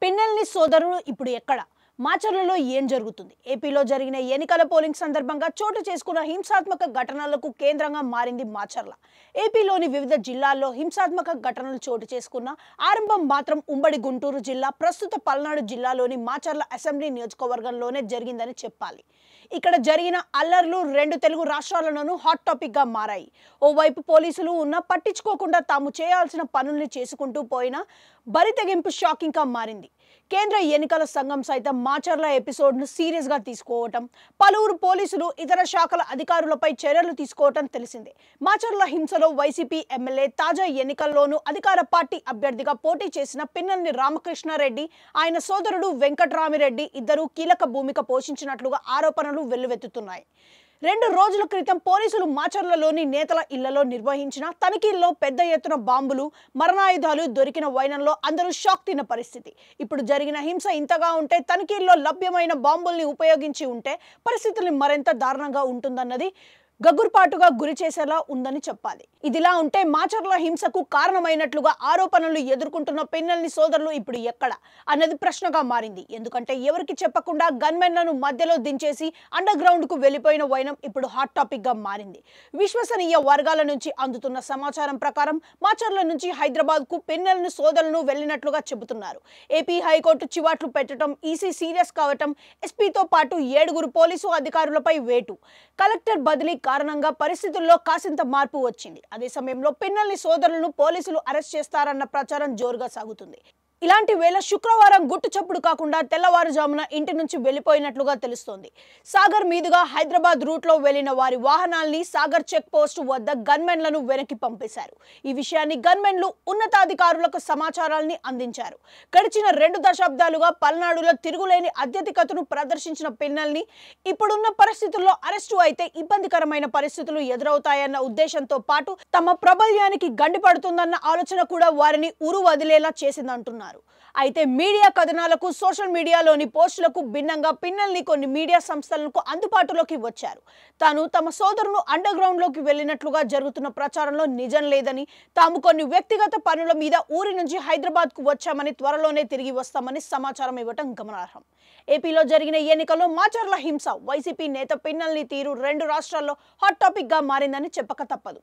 పిన్నెల్లి సోదరుడు ఇప్పుడు ఎక్కడ? మాచర్లలో ఏం జరుగుతుంది? ఏపీలో జరిగిన ఎన్నికల పోలింగ్ సందర్భంగా చోటు చేసుకున్న హింసాత్మక ఘటనలకు కేంద్రంగా మారింది మాచర్ల. ఏపీలోని వివిధ జిల్లాల్లో హింసాత్మక ఘటనలు చోటు చేసుకున్న ఆరంభం మాత్రం ఉమ్మడి గుంటూరు జిల్లా, ప్రస్తుత పల్నాడు జిల్లాలోని మాచర్ల అసెంబ్లీ నియోజకవర్గంలోనే జరిగిందని చెప్పాలి. ఇక్కడ జరిగిన అల్లర్లు రెండు తెలుగు రాష్ట్రాలలోనూ హాట్ టాపిక్ గా మారాయి. ఓవైపు పోలీసులు ఉన్నా పట్టించుకోకుండా తాము చేయాల్సిన పనుల్ని చేసుకుంటూ పోయిన బరితెగింపు షాకింగ్ గా మారింది. కేంద్ర ఎన్నికల సంఘం సైతం మాచర్ల ఎపిసోడ్ ను సీరియస్ గా తీసుకోవటం, పలువురు పోలీసులు ఇతర శాఖల అధికారులపై చర్యలు తీసుకోవటం తెలిసిందే. మాచర్ల హింసలో వైసీపీ ఎమ్మెల్యే, తాజా ఎన్నికల్లోనూ అధికార పార్టీ అభ్యర్థిగా పోటీ చేసిన పిన్నెల్లి రామకృష్ణారెడ్డి, ఆయన సోదరుడు వెంకట్రామిరెడ్డి ఇద్దరూ కీలక భూమిక పోషించినట్లుగా ఆరోపణలు వెల్లువెత్తుతున్నాయి. 2 రోజుల క్రితం పోలీసులు మాచర్లలోని నేతల ఇళ్లలో నిర్వహించిన తనిఖీల్లో పెద్ద ఎత్తున బాంబులు, మరణాయుధాలు దొరికిన వైనంలో అందరూ షాక్ తిన్న పరిస్థితి. ఇప్పుడు జరిగిన హింస ఇంతగా ఉంటే తనిఖీల్లో లభ్యమైన బాంబుల్ని ఉపయోగించి ఉంటే పరిస్థితులు మరింత దారుణంగా ఉంటుందన్నది గగుర్పాటుగా గురి చేసేలా ఉందని చెప్పాలి. ఇదిలా ఉంటే మాచర్ల హింసకు కారణమైనట్లుగా ఆరోపణలు ఎదుర్కొంటున్న పిన్నెల్లి సోదరులు ఇప్పుడు ఎక్కడ అన్నది ప్రశ్నగా మారింది. ఎందుకంటే ఎవరికి చెప్పకుండా గన్మెన్లను మధ్యలో దించేసి అండర్ గ్రౌండ్ కు వెళ్లిపోయిన వైనం ఇప్పుడు హాట్ టాపిక్ గా మారింది. విశ్వసనీయ వర్గాల నుంచి అందుతున్న సమాచారం ప్రకారం మాచర్ల నుంచి హైదరాబాద్ కు పిన్నెల్లి సోదరులను వెళ్లినట్లుగా చెబుతున్నారు. ఏపీ హైకోర్టు చివాట్లు పెట్టడం, ఈసీ సీరియస్ కావటం, ఎస్పీతో పాటు 7 పోలీసు అధికారులపై వేటు, కలెక్టర్ బదిలీ కారణంగా పరిస్థితుల్లో కాసింత మార్పు వచ్చింది. అదే సమయంలో పిన్నెల్లి సోదరులను పోలీసులు అరెస్ట్ చేస్తారన్న ప్రచారం జోరుగా సాగుతుంది. ఇలాంటి వేళ శుక్రవారం గుట్టు చప్పుడు కాకుండా తెల్లవారుజామున ఇంటి నుంచి వెళ్లిపోయినట్లుగా తెలుస్తోంది. సాగర్ మీదుగా హైదరాబాద్ రూట్ లో వెళ్లిన వారి వాహనాల్ని సాగర్ చెక్ పోస్ట్ వద్ద గన్మెన్లను వెనక్కి పంపేశారు. ఈ విషయాన్ని గన్మెన్లు ఉన్నతాధికారులకు సమాచారాన్ని అందించారు. గడిచిన 2 దశాబ్దాలుగా పల్నాడులో తిరుగులేని అత్యధికతను ప్రదర్శించిన పిన్నెల్ని ఇప్పుడున్న పరిస్థితుల్లో అరెస్టు అయితే ఇబ్బందికరమైన పరిస్థితులు ఎదురవుతాయన్న ఉద్దేశంతో పాటు తమ ప్రబల్యానికి గండిపడుతుందన్న ఆలోచన కూడా వారిని ఉరు వదిలేలా చేసిందంటున్నారు. అయితే మీడియా కథనాలకు, సోషల్ మీడియాలోని పోస్టులకు భిన్నంగా పిన్నెల్లి కొన్ని మీడియా సంస్థలకు అందుబాటులోకి వచ్చారు. తాను తమ సోదరును అండర్ గ్రౌండ్ లోకి వెళ్లినట్లుగా జరుగుతున్న ప్రచారంలో నిజం లేదని, తాము కొన్ని వ్యక్తిగత పనుల మీద ఊరి నుంచి హైదరాబాద్ కు వచ్చామని, త్వరలోనే తిరిగి వస్తామని సమాచారం ఇవ్వటం గమనార్హం. ఏపీలో జరిగిన ఎన్నికల్లో మాచర్ల హింస, వైసీపీ నేత పిన్నెల్లి తీరు 2 రాష్ట్రాల్లో హాట్ టాపిక్ గా మారిందని చెప్పక తప్పదు.